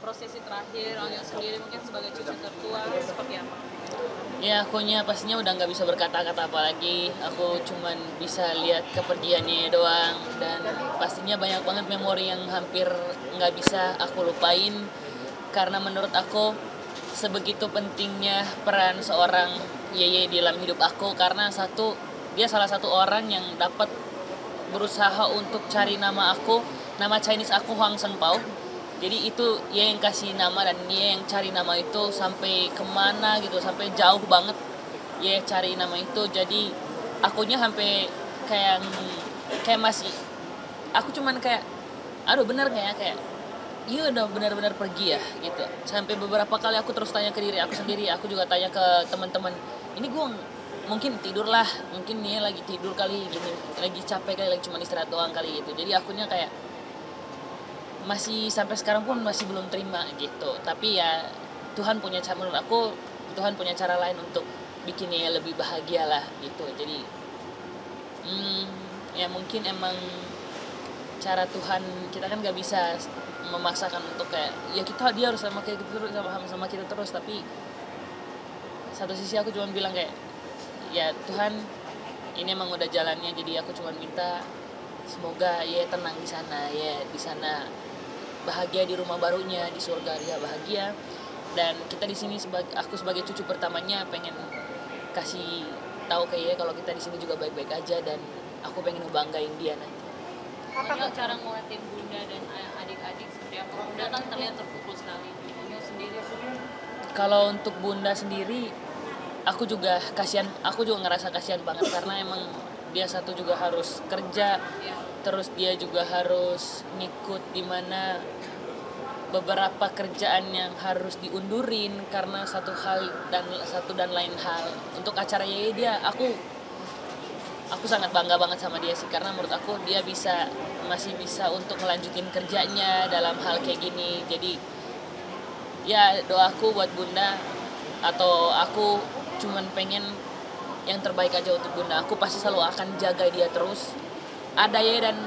prosesi terakhir Angel sendiri mungkin sebagai cucu tertua seperti apa? Ya akunya pastinya udah nggak bisa berkata-kata apa lagi. Aku cuman bisa lihat kepergiannya doang, dan pastinya banyak banget memori yang hampir nggak bisa aku lupain, karena menurut aku sebegitu pentingnya peran seorang Yeye di dalam hidup aku, karena dia salah satu orang yang dapat berusaha untuk cari nama aku, nama Chinese aku Huang Senpao. Jadi itu dia yang kasih nama, dan dia yang cari nama itu sampai kemana gitu, sampai jauh banget dia cari nama itu. Jadi akunya sampai kayak kayak masih, aku cuman kayak aduh benar nggak ya, kayak iya udah benar-benar pergi ya gitu. Sampai beberapa kali aku terus tanya ke diri aku sendiri, aku juga tanya ke teman-teman, ini gue mungkin tidur lah, mungkin dia lagi tidur kali gini, lagi capek kali, lagi cuma istirahat doang kali gitu. Jadi akunya kayak masih sampai sekarang pun masih belum terima gitu. Tapi ya Tuhan punya cara, menurut aku Tuhan punya cara lain untuk bikinnya lebih bahagia lah gitu. Jadi ya mungkin emang cara Tuhan, kita kan nggak bisa memaksakan untuk kayak ya dia harus sama kayak gitu terus, sama kita terus. Tapi satu sisi aku cuma bilang kayak ya Tuhan, ini emang udah jalannya, jadi aku cuma minta semoga ya tenang di sana, ya di sana bahagia, di rumah barunya di surga dia bahagia. Dan kita di sini aku sebagai cucu pertamanya pengen kasih tahu kayak kalau kita di sini juga baik-baik aja, dan aku pengen ngebanggain dia nanti. Angel cara nguatin bunda dan adik-adik seperti apa? Bunda kan terlihat terpukul sekali. Angel sendiri kalau untuk bunda sendiri, aku juga ngerasa kasihan banget, karena emang dia satu juga harus kerja ya. Terus dia juga harus ngikut di mana beberapa kerjaan yang harus diundurin karena satu dan lain hal. Untuk acara Yeye aku sangat bangga banget sama dia sih, karena menurut aku dia masih bisa untuk melanjutin kerjanya dalam hal kayak gini. Jadi ya doaku buat bunda, atau aku cuman pengen yang terbaik aja untuk bunda. Aku pasti selalu akan jaga dia terus. Ada ya, dan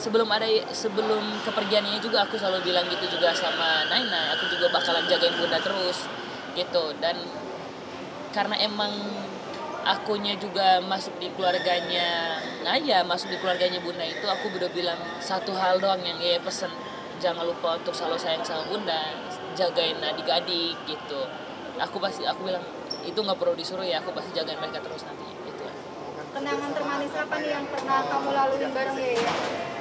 sebelum kepergiannya juga aku selalu bilang gitu juga sama Naina, aku juga bakalan jagain bunda terus gitu. Dan karena emang akunya juga masuk di keluarganya Naya, masuk di keluarganya bunda itu, aku udah bilang satu hal doang yang pesen, jangan lupa untuk selalu sayang sama bunda, jagain adik-adik gitu. Aku bilang itu nggak perlu disuruh ya, aku pasti jagain mereka terus nantinya gitu. Kenangan termanis apa nih yang pernah kamu laluin bareng Yeye?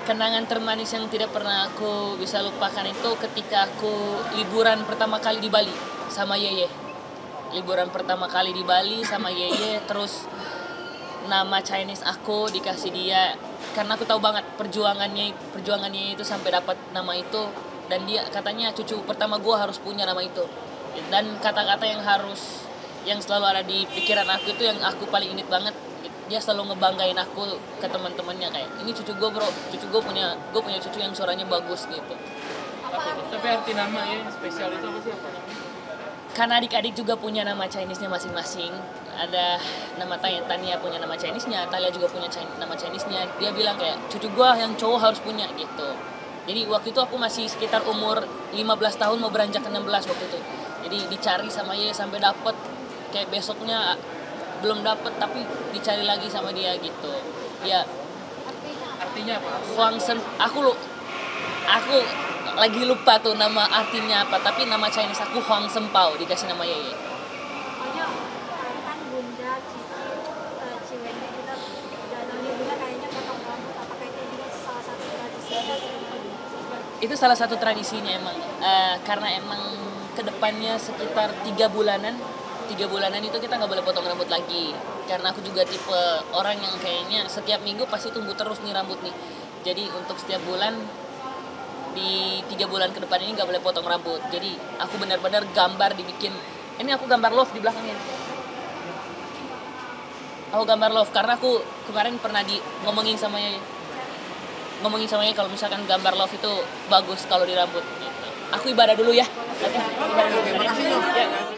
Kenangan termanis yang tidak pernah aku bisa lupakan itu ketika aku liburan pertama kali di Bali sama Yeye. Liburan pertama kali di Bali sama Yeye, terus nama Chinese aku dikasih dia, karena aku tahu banget perjuangannya itu sampai dapat nama itu. Dan dia katanya cucu pertama gue harus punya nama itu. Dan kata-kata yang selalu ada di pikiran aku itu yang aku paling ingat banget. Dia selalu ngebanggain aku ke teman-temannya, kayak ini cucu gue bro, gue punya cucu yang suaranya bagus gitu. Tapi arti nama ya spesial itu apa sih? Karena adik-adik juga punya nama Chinese-nya masing-masing. Ada nama Tania punya nama Chinese-nya, Talia juga punya nama Chinese-nya. Dia bilang kayak cucu gue yang cowok harus punya gitu. Jadi waktu itu aku masih sekitar umur 15 tahun mau beranjak ke 16 waktu itu. Jadi dicari sama Ye sampai dapet, kayak besoknya belum dapet tapi dicari lagi sama dia gitu. Ya artinya apa? Aku lagi lupa tuh nama artinya apa, tapi nama Chinese aku Huang Senpao, dikasih nama Yeye. Pokoknya kan bunda, cici, Wendy kita dananya juga kayaknya potong rambut, apakah itu juga salah satu tradisi? Itu salah satu tradisinya emang, karena emang kedepannya sekitar 3 bulanan itu kita nggak boleh potong rambut lagi, karena aku juga tipe orang yang kayaknya setiap minggu pasti tumbuh terus nih rambut nih. Jadi untuk setiap bulan, di 3 bulan ke depan ini nggak boleh potong rambut. Jadi aku benar-benar gambar dibikin, ini aku gambar love di belakangnya. Aku gambar love karena aku kemarin pernah ngomongin sama kalau misalkan gambar love itu bagus kalau di rambut gitu. Aku ibadah dulu ya. Oke, makasih.